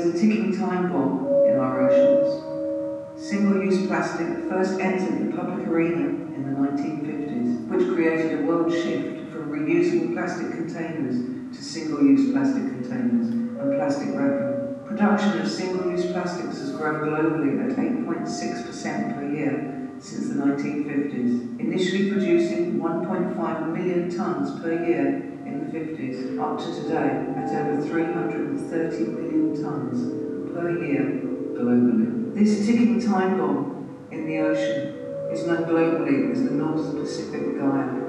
There's a ticking time bomb in our oceans. Single-use plastic first entered the public arena in the 1950s, which created a world shift from reusable plastic containers to single-use plastic containers and plastic wrapping. Production of single-use plastics has grown globally at 8.6% per year since the 1950s, initially producing 1.5 million tonnes per year in the 50s, up to today at over 330 million tonnes per year globally. This ticking time bomb in the ocean is known globally as the North Pacific Gyre.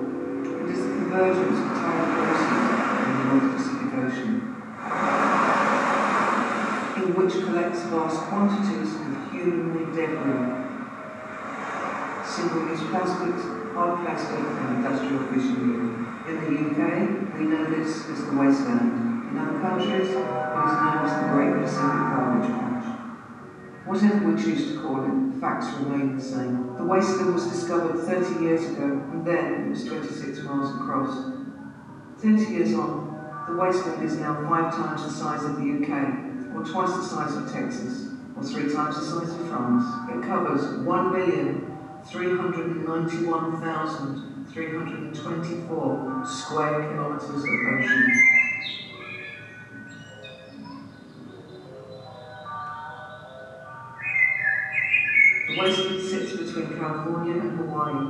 It is the convergence of tidal forces in the North Pacific Ocean, in which collects vast quantities of human-made debris, single-use plastics, hard plastic and industrial fishing gear. In the UK, we know this as the wasteland. In other countries, it is known as the Great Pacific Garbage Patch. Whatever we choose to call it, the facts remain the same. The wasteland was discovered 30 years ago, and then it was 26 miles across. 30 years on, the wasteland is now 5 times the size of the UK, or twice the size of Texas, or 3 times the size of France. It covers 1,391,324 square kilometres of ocean. The wasteland sits between California and Hawaii.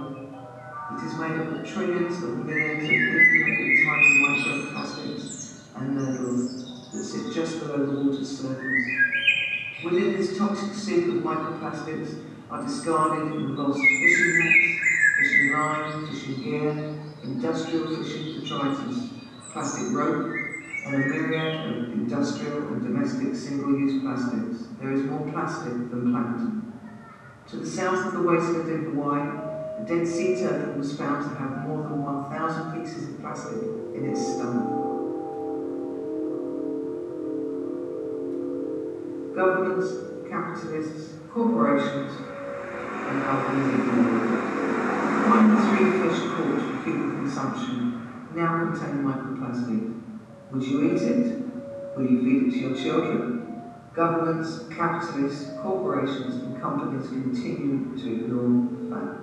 It is made up of trillions of millions of infinitely tiny microplastics and nurdles that sit just below the water's surface. Within this toxic soup of microplastics are discarded and lost fishing nets, fishing line, fishing gear, industrial fishing detritus, plastic rope, and a myriad of industrial and domestic single-use plastics. There is more plastic than plankton. To the south of the wasteland in Hawaii, a dead sea turtle was found to have more than 1,000 pieces of plastic in its stomach. Governments, capitalists, corporations, and companies ignore it. 1 in 3 fish caught for human consumption now contain microplastic. Would you eat it? Will you feed it to your children? Governments, capitalists, corporations, and companies continue to ignore the fact.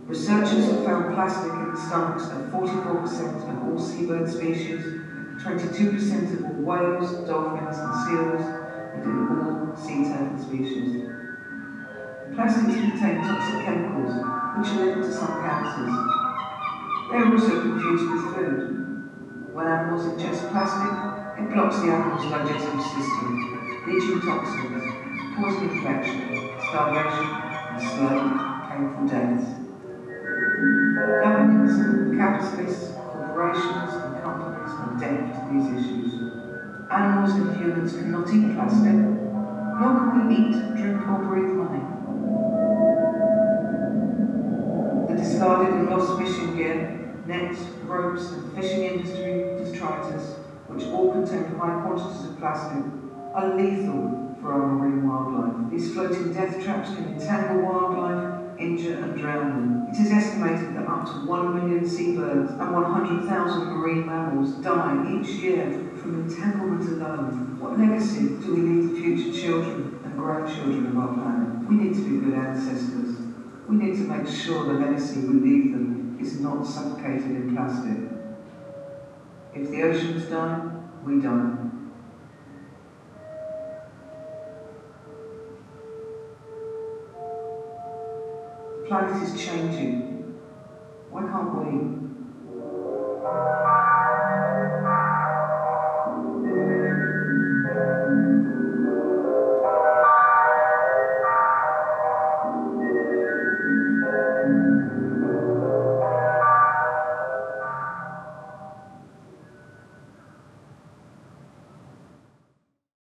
Researchers have found plastic in the stomachs of 44% of all seabird species, 22% of all whales, dolphins, and seals, and in all sea turtle species. Plastics contain toxic chemicals which are linked to some cancers. They are also confused with food. When animals ingest plastic, it blocks the animal's digestive system, leaching toxins, causing infection, starvation, and slow, painful deaths. Governments, capitalists, corporations, and companies are deaf to these issues. Animals and humans cannot eat plastic, nor can we eat, drink, or breathe money. The discarded and lost fishing gear, nets, ropes, and fishing industry detritus, which all contain high quantities of plastic, are lethal for our marine wildlife. These floating death traps can entangle wildlife, injure and drown them. It is estimated that up to 1 million seabirds and 100,000 marine mammals die each year from entanglement alone. What legacy do we leave the future children and grandchildren of our planet? We need to be good ancestors. We need to make sure the legacy we leave them is not suffocated in plastic. If the oceans die, we die. The planet is changing. Why can't we?